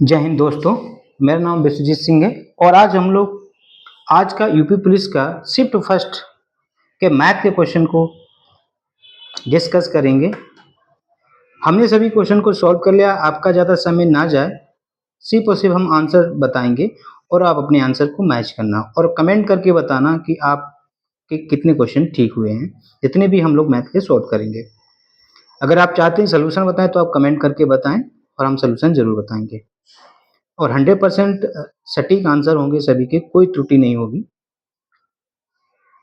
जय हिंद दोस्तों, मेरा नाम विश्वजीत सिंह है और आज हम लोग आज का यूपी पुलिस का शिफ्ट फर्स्ट के मैथ के क्वेश्चन को डिस्कस करेंगे। हमने सभी क्वेश्चन को सॉल्व कर लिया। आपका ज़्यादा समय ना जाए, सिर्फ और सिर्फ हम आंसर बताएंगे और आप अपने आंसर को मैच करना और कमेंट करके बताना कि आपके कितने क्वेश्चन ठीक हुए हैं, जितने भी हम लोग मैथ के सॉल्व करेंगे। अगर आप चाहते हैं सोल्यूशन बताएं तो आप कमेंट करके बताएं और हम सोल्यूशन ज़रूर बताएंगे और 100% सटीक आंसर होंगे सभी के, कोई त्रुटि नहीं होगी।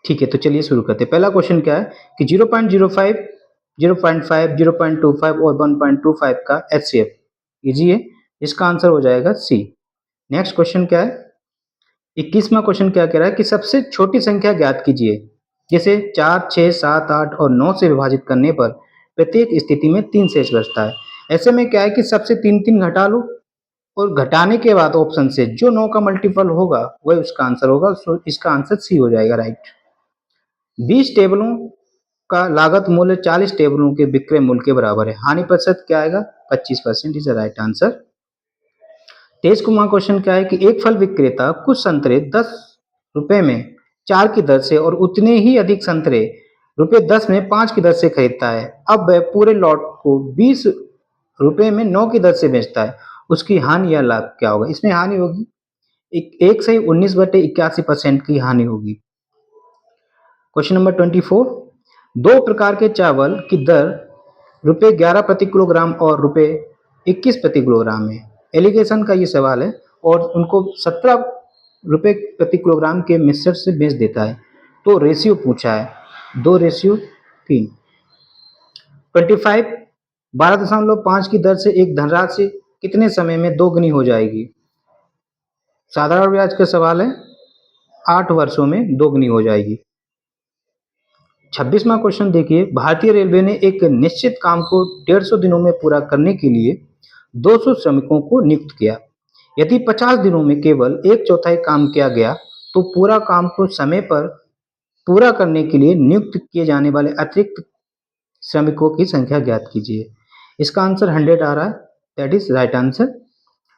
ठीक है, तो चलिए शुरू करते हैं। पहला क्वेश्चन क्या है कि 0.05, 0.5, 0.25 और 1.25 का HCF इजी है, इसका आंसर हो जाएगा सी। नेक्स्ट क्वेश्चन क्या है, 21वां क्वेश्चन क्या कह रहा है कि सबसे छोटी संख्या ज्ञात कीजिए। जैसे 4, 6, 7, 8 और 9 से विभाजित करने पर प्रत्येक स्थिति में 3 शेष बचता है। ऐसे में क्या है कि सबसे 3 घटा लो और घटाने के बाद ऑप्शन से जो 9 का मल्टीपल होगा वही उसका आंसर होगा। सो इसका आंसर सी हो जाएगा, राइट। 20 टेबलों का लागत मूल्य 40 टेबलों के विक्रय मूल्य के बराबर है। हानि प्रतिशत क्या आएगा? 25% इज द राइट आंसर। 23वां क्वेश्चन क्या है कि एक फल विक्रेता कुछ संतरे 10 रुपए में 4 की दर से और उतने ही अधिक संतरे रुपए 10 में 5 की दर से खरीदता है। अब वह पूरे लॉट को 20 रुपए में 9 की दर से बेचता है। उसकी हानि या लाभ क्या होगा? इसमें हानि होगी 1/19/81% की हानि होगी। क्वेश्चन नंबर 24, दो प्रकार के चावल की दर रुपए 11 प्रति किलोग्राम और रुपए 21 प्रति किलोग्राम है। एलिगेशन का ये सवाल है और उनको 17 रुपए प्रति किलोग्राम के मिक्सचर से बेच देता है। तो रेशियो पूछा है 2:3। 25, 12.5 की दर से एक धनराशि कितने समय में दोगुनी हो जाएगी? साधारण ब्याज का सवाल है, 8 वर्षों में दोगुनी हो जाएगी। 26वां क्वेश्चन देखिए, भारतीय रेलवे ने एक निश्चित काम को 150 दिनों में पूरा करने के लिए 200 श्रमिकों को नियुक्त किया। यदि 50 दिनों में केवल 1/4 काम किया गया तो पूरा काम को समय पर पूरा करने के लिए नियुक्त किए जाने वाले अतिरिक्त श्रमिकों की संख्या ज्ञात कीजिए। इसका आंसर 100 आ रहा है, दैट इज राइट आंसर।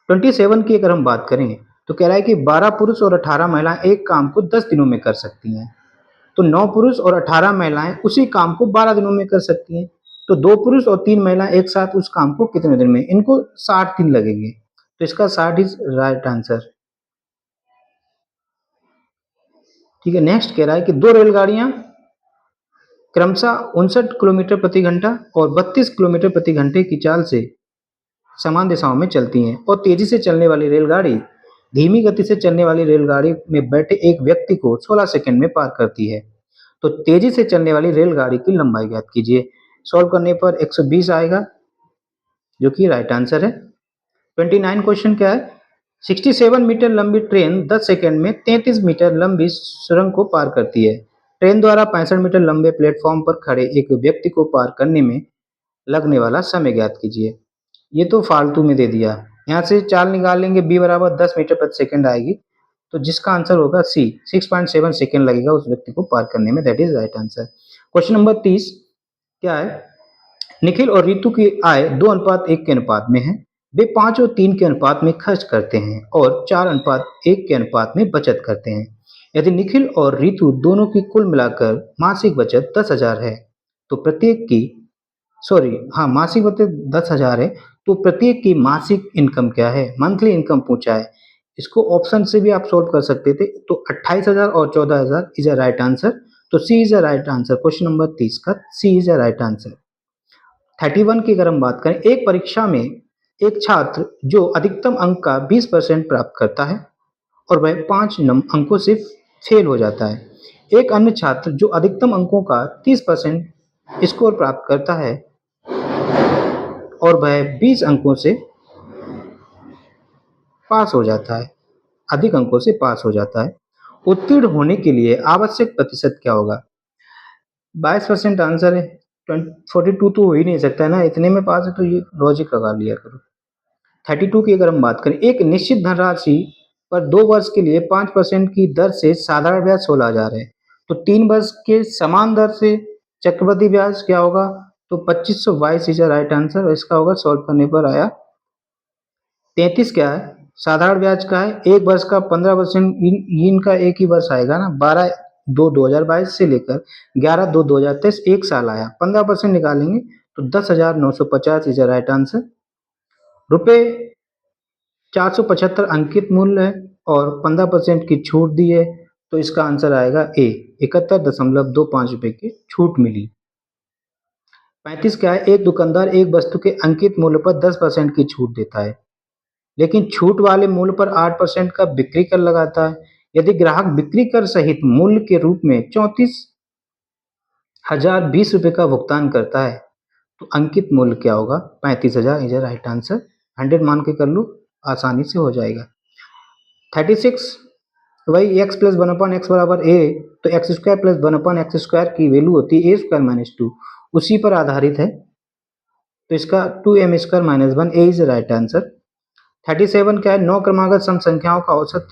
27 की अगर हम बात करें तो कह रहा है कि 12 पुरुष और 18 महिलाएं एक काम को 10 दिनों में कर सकती हैं। तो 9 पुरुष और 18 महिलाएं उसी काम को 12 दिनों में कर सकती हैं। तो 2 पुरुष और 3 महिलाएं एक साथ उस काम को कितने दिन में? इनको 60 दिन लगेंगे। तो इसका 60 इज राइट आंसर। ठीक है, नेक्स्ट कह रहा है कि दो रेलगाड़ियां क्रमशः 59 किलोमीटर प्रति घंटा और 32 किलोमीटर प्रति घंटे की चाल से समान दिशाओं में चलती हैं और तेजी से चलने वाली रेलगाड़ी धीमी गति से चलने वाली रेलगाड़ी में बैठे एक व्यक्ति को 16 सेकंड में पार करती है। तो तेजी से चलने वाली रेलगाड़ी की लंबाई ज्ञात कीजिए। सॉल्व करने पर 120 आएगा, जो कि राइट आंसर है। 29 क्वेश्चन क्या है, 67 मीटर लंबी ट्रेन 10 सेकंड में 33 मीटर लंबी सुरंग को पार करती है। ट्रेन द्वारा 65 मीटर लंबे प्लेटफॉर्म पर खड़े एक व्यक्ति को पार करने में लगने वाला समय ज्ञात कीजिए। ये तो फालतू में दे दिया। यहाँ से चाल निकाल लेंगे, बी बराबर 10 मीटर प्रति सेकंड आएगी। तो जिसका आंसर होगा सी, 6.7 सेकंड लगेगा उस व्यक्ति को पार करने में, that is right answer. Question number 30 क्या है, निखिल और रितु की आय 2:1 के अनुपात में है। वे 5 और 3 के अनुपात में खर्च करते हैं और 4:1 के अनुपात में बचत करते हैं। यदि निखिल और रितु दोनों की कुल मिलाकर मासिक बचत 10,000 है तो प्रत्येक की मासिक बचत 10,000 है तो प्रत्येक की मासिक इनकम क्या है? मंथली इनकम पूछा है। इसको ऑप्शन से भी आप सोल्व कर सकते थे। तो 28,000 और 14,000 इज अ राइट आंसर। तो C is a right answer. Question number 30 का C is a right answer. 31 की अगर हम बात करें, एक परीक्षा में एक छात्र जो अधिकतम अंक का 20% प्राप्त करता है और वह 5 अंकों से फेल हो जाता है। एक अन्य छात्र जो अधिकतम अंकों का 30% स्कोर प्राप्त करता है और वह 20 अंकों से पास हो जाता है, अधिक अंकों से पास हो जाता है। उत्तीर्ण होने के लिए आवश्यक प्रतिशत क्या होगा? 22% आंसर है। 42 तो हो ही नहीं सकता है ना, इतने में पास है तो ये लॉजिक लगा लिया करो। 32 की अगर हम बात करें, एक निश्चित धनराशि पर 2 वर्ष के लिए 5% की दर से साधारण ब्याज 16,000 है। तो 3 वर्ष के समान दर से चक्रवृद्धि ब्याज क्या होगा? तो 2522 इज राइट आंसर। इसका होगा, सॉल्व करने पर आया 33 क्या है, साधारण ब्याज का है, 1 वर्ष का 15%, इनका एक ही वर्ष आएगा ना, 12/2/2022 से लेकर 11/2/2023 एक साल आया, 15% निकालेंगे तो 10,950 इज राइट आंसर। रुपये 475 अंकित मूल्य है और 15% की छूट दी है, तो इसका आंसर आएगा ए, 71.25 रुपए की छूट मिली। 35 क्या है, एक दुकानदार एक वस्तु के अंकित मूल्य पर 10% की छूट देता है, लेकिन छूट वाले मूल्य पर 8% का बिक्री कर लगाता है। यदि ग्राहक बिक्री कर सहित मूल्य के रूप में 34,020 रुपए का भुगतान करता है तो अंकित मूल्य क्या होगा, 35,000 इज राइट आंसर। 100 मान के कर लो, आसानी से हो जाएगा। 36 वही x प्लस 1/x बराबर a, तो x square plus 1/x square की वैल्यू होती है a²-2, उसी पर आधारित है, तो इसका 2m² - 1 a is right answer. 37 क्या है, 9 क्रमागत सम संख्याओं का औसत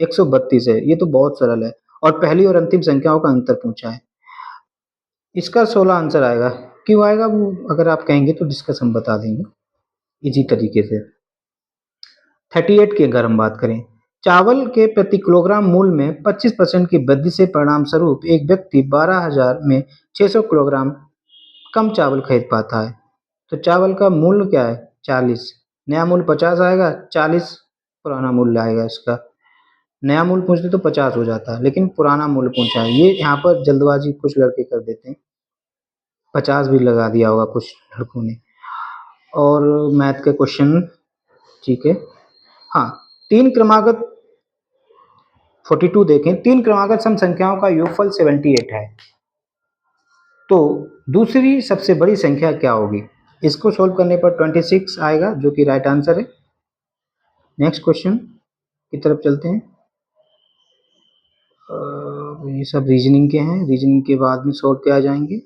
132 है, ये तो बहुत सरल है, और पहली और अंतिम संख्याओं का अंतर पूछा है, इसका 16 आंसर आएगा। क्यों आएगा वो अगर आप कहेंगे तो डिस्कस हम बता देंगे इजी तरीके से। 38 की अगर हम बात करें, चावल के प्रति किलोग्राम मूल्य में 25% की वृद्धि से परिणाम स्वरूप एक व्यक्ति 12,000 में 600 किलोग्राम कम चावल खरीद पाता है, तो चावल का मूल्य क्या है, 40, नया मूल्य 50 आएगा, 40 पुराना मूल्य आएगा इसका। नया मूल्य पूछते तो 50 हो जाता, लेकिन पुराना मूल्य पूछा है, ये यहाँ पर जल्दबाजी कुछ लड़के कर देते हैं, 50 भी लगा दिया होगा कुछ लड़कों ने। और मैथ के क्वेश्चन, ठीक है, हाँ, 3 क्रमागत 42 देखें, 3 क्रमागत सम संख्याओं का योगफल 78 है, तो दूसरी सबसे बड़ी संख्या क्या होगी, इसको सोल्व करने पर 26 आएगा जो कि राइट आंसर है। नेक्स्ट क्वेश्चन की तरफ चलते हैं। ये सब रीजनिंग के हैं, रीजनिंग के बाद में सोल्व किया जाएंगे।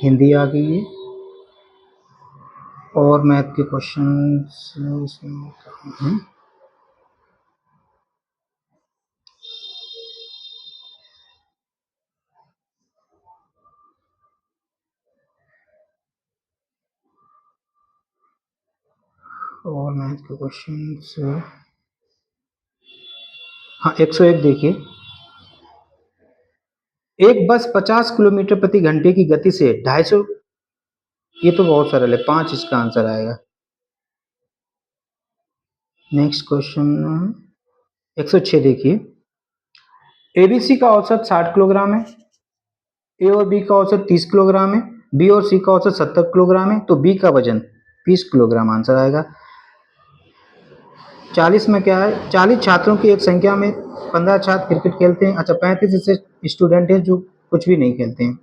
हिंदी आ गई है और मैथ के क्वेश्चन और मैथ के क्वेश्चन, हाँ 101 देखिए, एक बस 50 किलोमीटर प्रति घंटे की गति से 250, ये तो बहुत सरल है, 5 इसका आंसर आएगा। नेक्स्ट क्वेश्चन 106 देखिए, एबीसी का औसत 60 किलोग्राम है, ए और बी का औसत 30 किलोग्राम है, बी और सी का औसत 70 किलोग्राम है, तो बी का वजन 20 किलोग्राम आंसर आएगा। 40 में क्या है, 40 छात्रों की एक संख्या में 15 छात्र क्रिकेट खेलते हैं, अच्छा 35 ऐसे स्टूडेंट हैं जो कुछ भी नहीं खेलते हैं।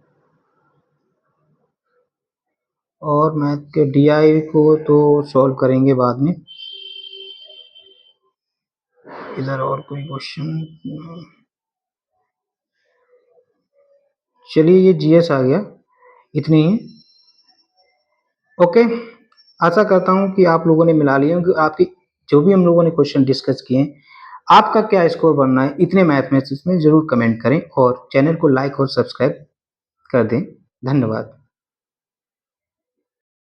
और मैथ के डीआई को तो सॉल्व करेंगे बाद में। इधर और कोई क्वेश्चन, चलिए ये जीएस आ गया, इतनी ही। ओके, आशा करता हूँ कि आप लोगों ने मिला लिया, कि आपकी जो भी हम लोगों ने क्वेश्चन डिस्कस किए हैं, आपका क्या स्कोर बनना है इतने मैथमेटिक्स में जरूर कमेंट करें और चैनल को लाइक और सब्सक्राइब कर दें। धन्यवाद।